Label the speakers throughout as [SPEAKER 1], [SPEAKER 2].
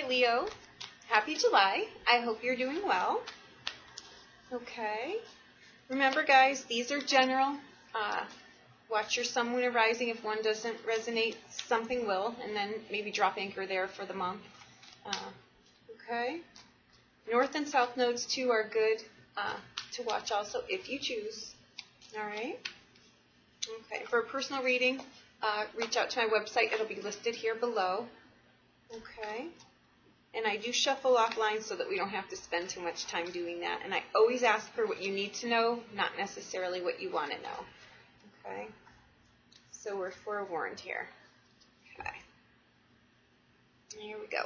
[SPEAKER 1] Hi, Leo. Happy July. I hope you're doing well. Okay. Remember, guys, these are general. Watch your sun, moon, and rising. If one doesn't resonate, something will, and then maybe drop anchor there for the month. Okay. North and south nodes, too, are good to watch also if you choose. All right. Okay. For a personal reading, reach out to my website. It'll be listed here below. Okay. And I do shuffle offline so that we don't have to spend too much time doing that. And I always ask for what you need to know, not necessarily what you want to know. Okay. So we're forewarned here. Okay. Here we go.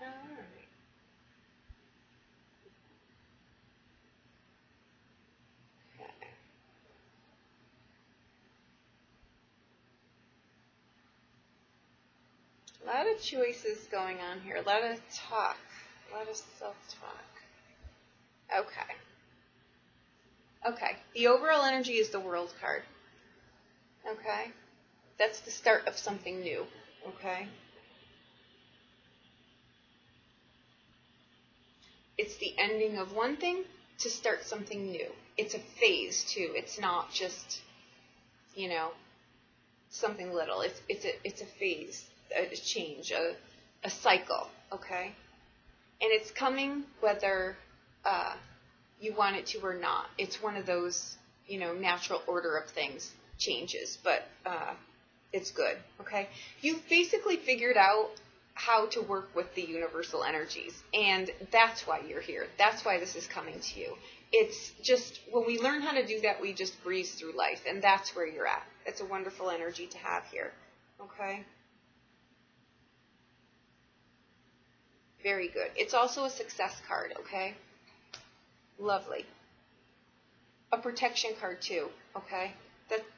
[SPEAKER 1] All right. Okay. A lot of choices going on here. A lot of talk. A lot of self-talk. Okay. Okay. The overall energy is the World card. Okay. That's the start of something new. Okay. It's the ending of one thing to start something new. It's a phase too. It's not just, you know, something little. It's a phase, a change, a cycle. Okay. And it's coming whether you want it to or not. It's one of those, you know, natural order of things changes, but it's good. Okay. You've basically figured out how to work with the universal energies, and that's why you're here. That's why this is coming to you. It's just when we learn how to do that, we just breeze through life, and that's where you're at. It's a wonderful energy to have here. Okay. Very good. It's also a success card. Okay. Lovely. A protection card too. Okay.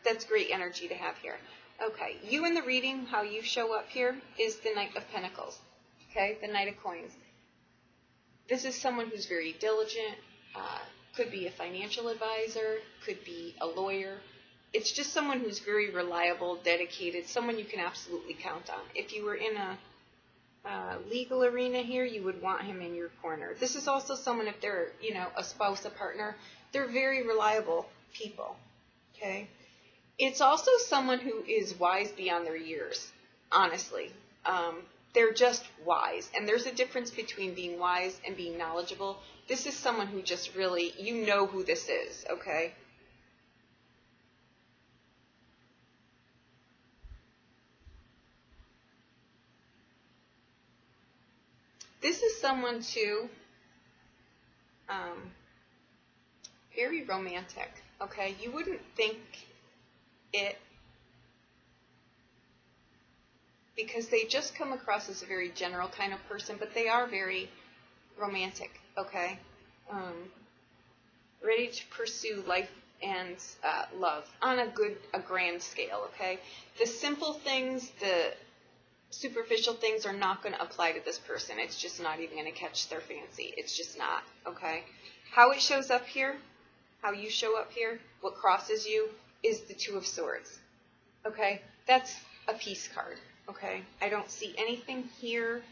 [SPEAKER 1] That's great energy to have here. Okay, you in the reading, how you show up here is the Knight of Pentacles, okay, the Knight of Coins. This is someone who's very diligent, could be a financial advisor, could be a lawyer. It's just someone who's very reliable, dedicated, someone you can absolutely count on. If you were in a legal arena here, you would want him in your corner. This is also someone, if they're, you know, a spouse, a partner, they're very reliable people, okay. It's also someone who is wise beyond their years, honestly. They're just wise. And there's a difference between being wise and being knowledgeable. This is someone who just really, you know who this is, okay? This is someone, too, very romantic, okay? You wouldn't think it, because they just come across as a very general kind of person, but they are very romantic, okay? Ready to pursue life and love on a grand scale, okay? The simple things, the superficial things are not going to apply to this person. It's just not even going to catch their fancy. It's just not, okay? How it shows up here, how you show up here, what crosses you, is the Two of Swords, okay? That's a peace card, okay? I don't see anything here.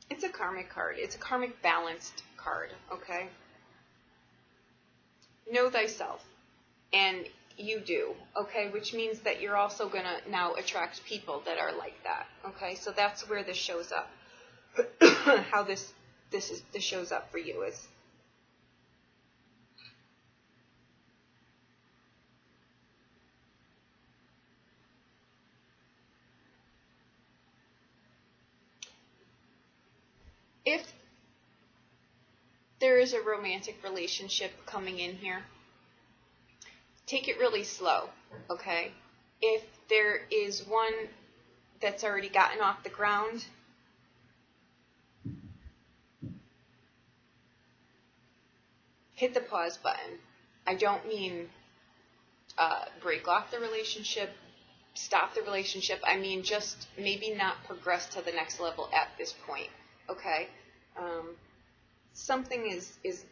[SPEAKER 1] It's a karmic card. It's a karmic balanced card, okay? Know thyself, and you do, okay? Which means that you're also going to now attract people that are like that, okay? So that's where this shows up. How this shows up for you is if there is a romantic relationship coming in here, take it really slow, okay? If there is one that's already gotten off the ground, hit the pause button. I don't mean break off the relationship, stop the relationship. I mean just maybe not progress to the next level at this point, okay? something is,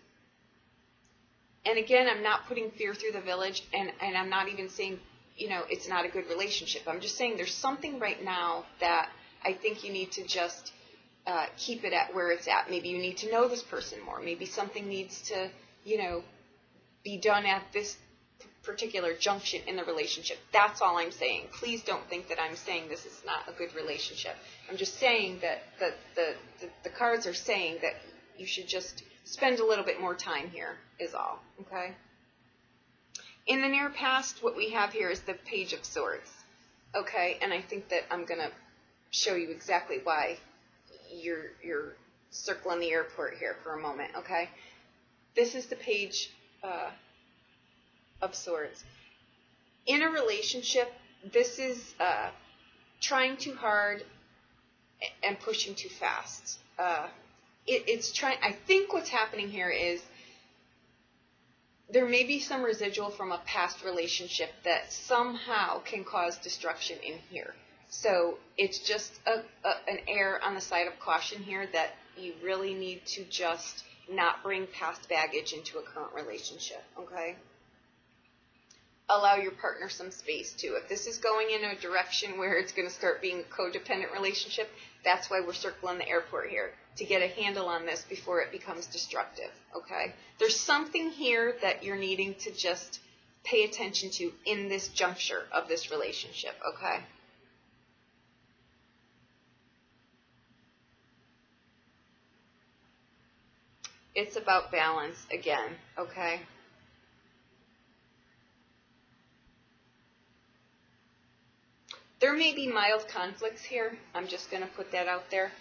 [SPEAKER 1] and again, I'm not putting fear through the village, and I'm not even saying, you know, it's not a good relationship. I'm just saying there's something right now that I think you need to just keep it at where it's at. Maybe you need to know this person more. Maybe something needs to, you know, be done at this particular junction in the relationship. That's all I'm saying. Please don't think that I'm saying this is not a good relationship. I'm just saying that the cards are saying that you should just spend a little bit more time here is all, okay? In the near past, what we have here is the Page of Swords, okay? And I think that I'm going to show you exactly why you're circling the airport here for a moment, okay? This is the Page of Swords. In a relationship, this is trying too hard and pushing too fast. It's trying. I think what's happening here is there may be some residual from a past relationship that somehow can cause destruction in here. So it's just an err on the side of caution here that you really need to just not bring past baggage into a current relationship, okay? Allow your partner some space too. If this is going in a direction where it's going to start being a codependent relationship, that's why we're circling the airport here, to get a handle on this before it becomes destructive, okay? There's something here that you're needing to just pay attention to in this juncture of this relationship, okay? It's about balance again, okay? There may be mild conflicts here. I'm just going to put that out there.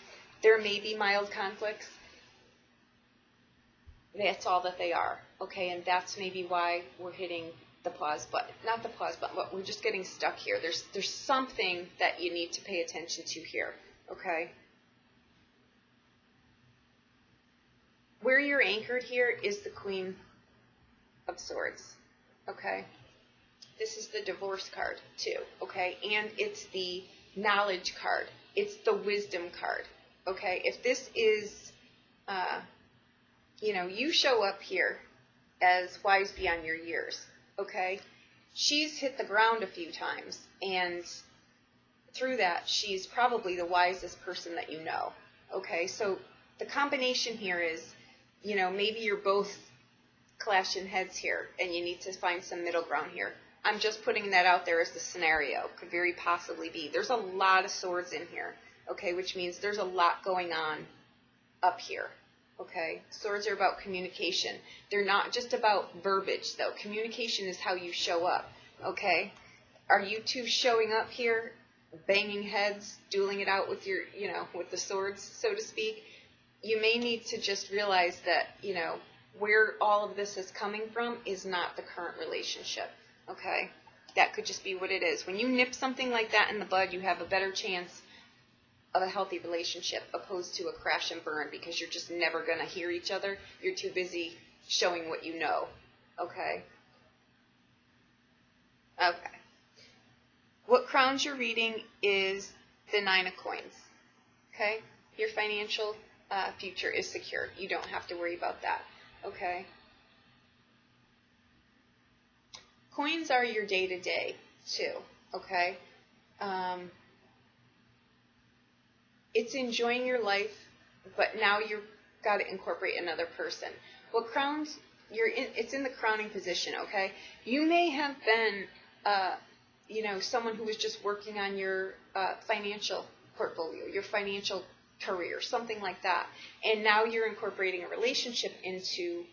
[SPEAKER 1] There may be mild conflicts. That's all that they are, okay? And that's maybe why we're hitting the pause button. Not the pause button, but we're just getting stuck here. There's something that you need to pay attention to here, okay? Where you're anchored here is the Queen of Swords, okay? This is the Divorce card too, okay? And it's the Knowledge card. It's the Wisdom card, okay? If this is, you know, you show up here as wise beyond your years, okay? She's hit the ground a few times, and through that, she's probably the wisest person that you know, okay? So the combination here is, you know, maybe you're both clashing heads here, and you need to find some middle ground here. I'm just putting that out there as the scenario. Could very possibly be. There's a lot of swords in here, okay, which means there's a lot going on up here, okay? Swords are about communication. They're not just about verbiage, though. Communication is how you show up, okay? Are you two showing up here, banging heads, dueling it out with your, you know, with the swords, so to speak? You may need to just realize that, you know, where all of this is coming from is not the current relationship. Okay, that could just be what it is. When you nip something like that in the bud, you have a better chance of a healthy relationship opposed to a crash and burn because you're just never going to hear each other. You're too busy showing what you know. Okay? Okay. What crowns your reading is the 9 of Coins. Okay? Your financial future is secure. You don't have to worry about that. Okay? Coins are your day-to-day, too, okay? It's enjoying your life, but now you've got to incorporate another person. What crowns, it's in the crowning position, okay? You may have been, you know, someone who was just working on your financial portfolio, your financial career, something like that, and now you're incorporating a relationship into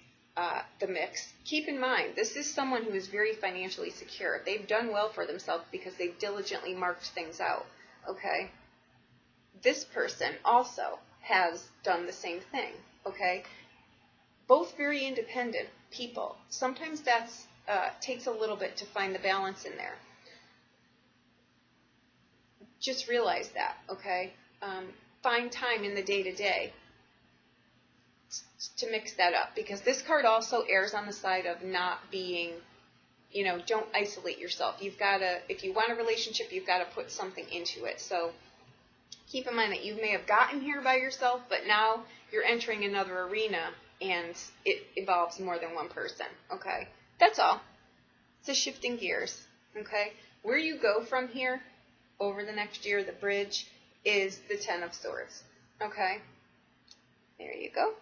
[SPEAKER 1] the mix. Keep in mind, this is someone who is very financially secure. They've done well for themselves because they've diligently marked things out, okay? This person also has done the same thing, okay? Both very independent people. Sometimes that's takes a little bit to find the balance in there. Just realize that, okay? Find time in the day-to-day to mix that up, because this card also errs on the side of not being, you know, don't isolate yourself. You've got to, if you want a relationship, you've got to put something into it. So Keep in mind that you may have gotten here by yourself, but now you're entering another arena, and it involves more than one person, okay? That's all. It's a shifting gears, okay? Where you go from here over the next year, the bridge, is the Ten of Swords, okay? There you go.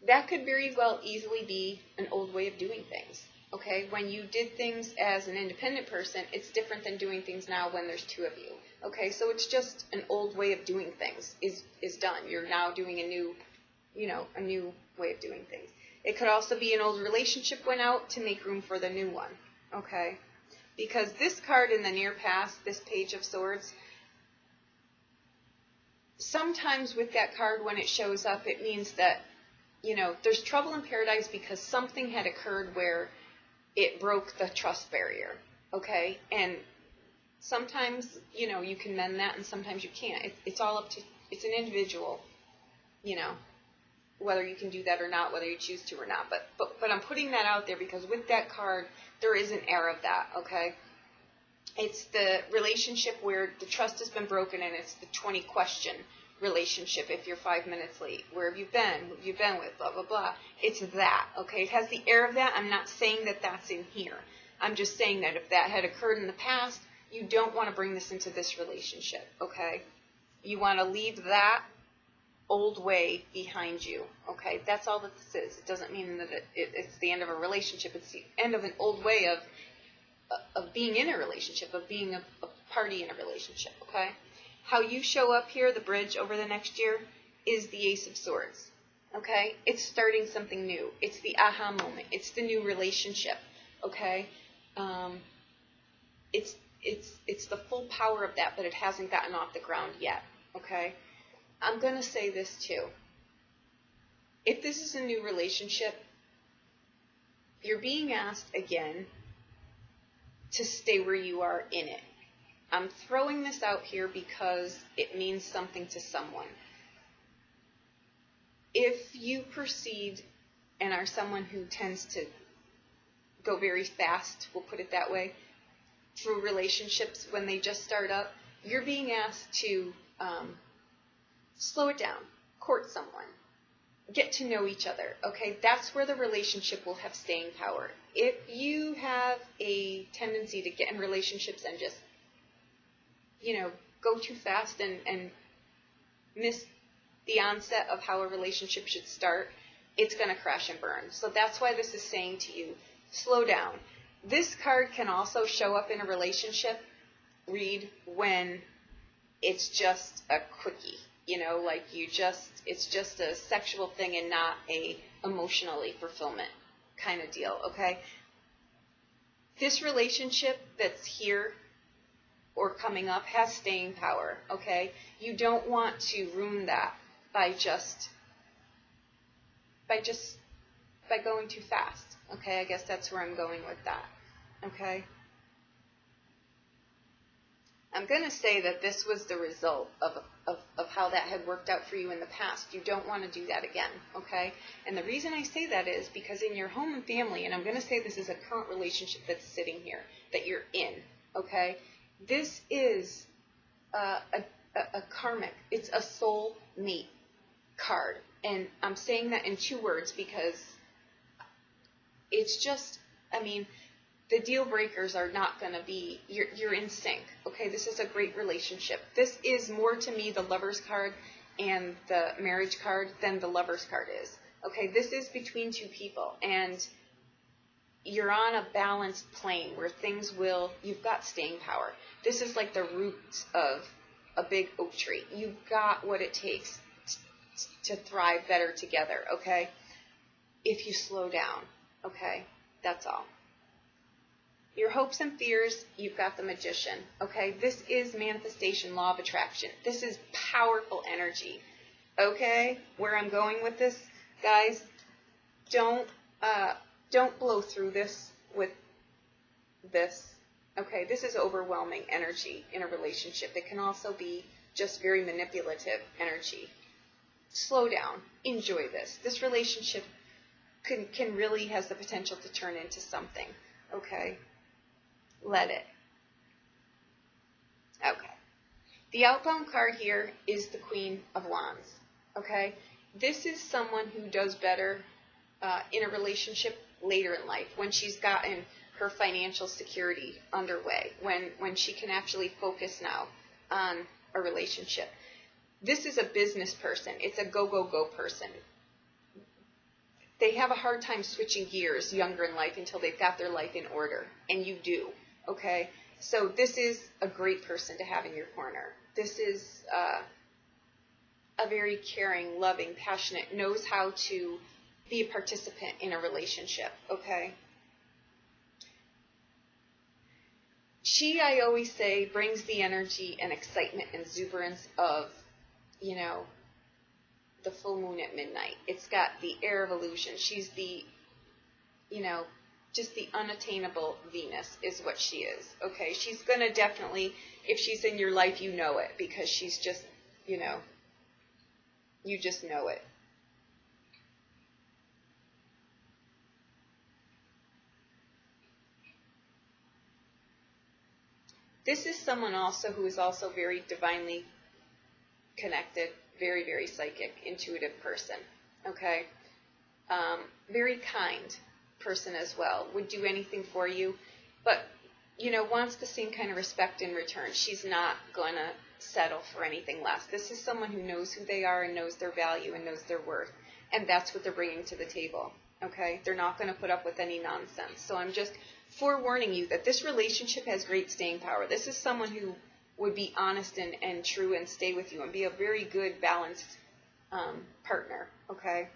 [SPEAKER 1] That could very well easily be an old way of doing things, okay? When you did things as an independent person, it's different than doing things now when there's two of you, okay? So it's just an old way of doing things is done. You're now doing a new, a new way of doing things. It could also be an old relationship went out to make room for the new one, okay? Because this card in the near past, this Page of Swords, sometimes with that card when it shows up, it means that, there's trouble in paradise because something had occurred where it broke the trust barrier, okay? And sometimes, you can mend that and sometimes you can't. It's all up to, it's an individual, whether you can do that or not, whether you choose to or not. But I'm putting that out there because with that card, there is an air of that, okay? It's the relationship where the trust has been broken, and it's the 20 question relationship. If you're 5 minutes late, where have you been? Who have you been with? Blah, blah, blah. It's that, okay? It has the air of that. I'm not saying that that's in here. I'm just saying that if that had occurred in the past, you don't want to bring this into this relationship, okay? You want to leave that old way behind you, okay? That's all that this is. It doesn't mean that it's the end of a relationship. It's the end of an old way of being in a relationship, of being a party in a relationship, okay? How you show up here, the bridge over the next year, is the Ace of Swords, okay? It's starting something new. It's the aha moment. It's the new relationship, okay? It's the full power of that, but it hasn't gotten off the ground yet, okay? I'm going to say this too. If this is a new relationship, you're being asked again to stay where you are in it. I'm throwing this out here because it means something to someone. If you proceed and are someone who tends to go very fast, we'll put it that way, through relationships when they just start up, you're being asked to slow it down, court someone, get to know each other, okay? That's where the relationship will have staying power. If you have a tendency to get in relationships and just, go too fast and miss the onset of how a relationship should start, it's going to crash and burn. So that's why this is saying to you, slow down. This card can also show up in a relationship read when it's just a quickie, it's just a sexual thing and not a emotionally fulfillment kind of deal, okay? This relationship that's here or coming up has staying power, okay? You don't want to ruin that by going too fast, okay? I guess that's where I'm going with that, okay? I'm going to say that this was the result of how that had worked out for you in the past. You don't want to do that again, okay? And the reason I say that is because in your home and family, and I'm going to say this is a current relationship that's sitting here, that you're in, okay? This is a karmic. It's a soul mate card. And I'm saying that in 2 words because it's just, the deal breakers are not going to be, you're in sync, okay? This is a great relationship. This is more to me the Lover's card and the Marriage card than the Lover's card is, okay? This is between 2 people, and you're on a balanced plane where you've got staying power. This is like the roots of a big oak tree. You've got what it takes to thrive better together, okay? If you slow down, okay? That's all. Your hopes and fears, you've got the Magician, okay? This is manifestation, law of attraction. This is powerful energy, okay? Where I'm going with this, guys, don't blow through this with this, okay? This is overwhelming energy in a relationship. It can also be just very manipulative energy. Slow down. Enjoy this. This relationship can really has the potential to turn into something, okay? Let it. Okay. The outbound card here is the Queen of Wands, okay? This is someone who does better in a relationship later in life, when she's gotten her financial security underway, when she can actually focus now on a relationship. This is a business person. It's a go, go, go person. They have a hard time switching gears younger in life until they've got their life in order, and you do, okay? So this is a great person to have in your corner. This is a very caring, loving, passionate, knows how to be a participant in a relationship, okay? She, I always say, brings the energy and excitement and exuberance of, you know, the full moon at midnight. It's got the air of illusion. She's the, you know, just the unattainable Venus is what she is, okay? She's going to definitely, if she's in your life, you know it, because she's just, you know, you just know it. This is someone also who is also very divinely connected, very, very psychic, intuitive person, okay? Very kind person as well, would do anything for you, but, you know, wants the same kind of respect in return. She's not going to settle for anything less. This is someone who knows who they are and knows their value and knows their worth, and that's what they're bringing to the table, okay? They're not going to put up with any nonsense. So I'm just forewarning you that this relationship has great staying power. This is someone who would be honest and true and stay with you and be a very good, balanced partner, okay?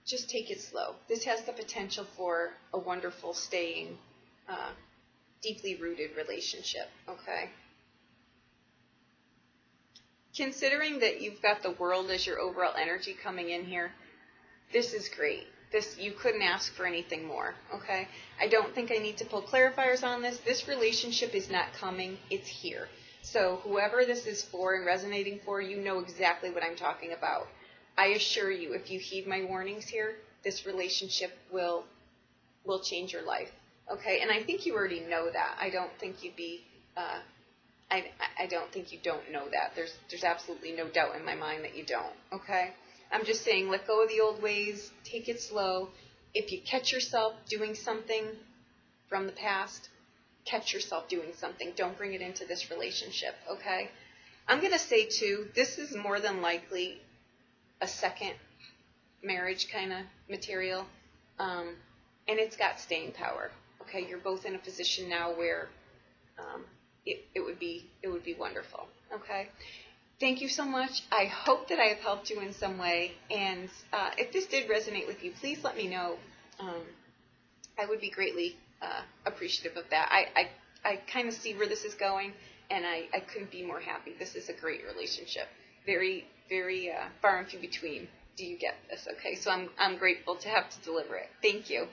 [SPEAKER 1] Just take it slow. This has the potential for a wonderful, staying, deeply rooted relationship, okay? Considering that you've got the world as your overall energy coming in here, this is great. This, you couldn't ask for anything more, okay? I don't think I need to pull clarifiers on this. This relationship is not coming, it's here. So whoever this is for and resonating for, you know exactly what I'm talking about. I assure you, if you heed my warnings here, this relationship will change your life, okay? And I think you already know that. I don't think you'd be, I don't think you don't know that. There's absolutely no doubt in my mind that you don't, okay? I'm just saying, let go of the old ways, take it slow. If you catch yourself doing something from the past, catch yourself doing something. Don't bring it into this relationship, okay? I'm going to say, too, this is more than likely a second marriage kind of material, and it's got staying power, okay? You're both in a position now where it would be wonderful, okay? Thank you so much. I hope that I have helped you in some way, and if this did resonate with you, please let me know. I would be greatly appreciative of that. I kind of see where this is going, and I couldn't be more happy. This is a great relationship. Very, very far and few between. Do you get this? Okay, so I'm grateful to have to deliver it. Thank you.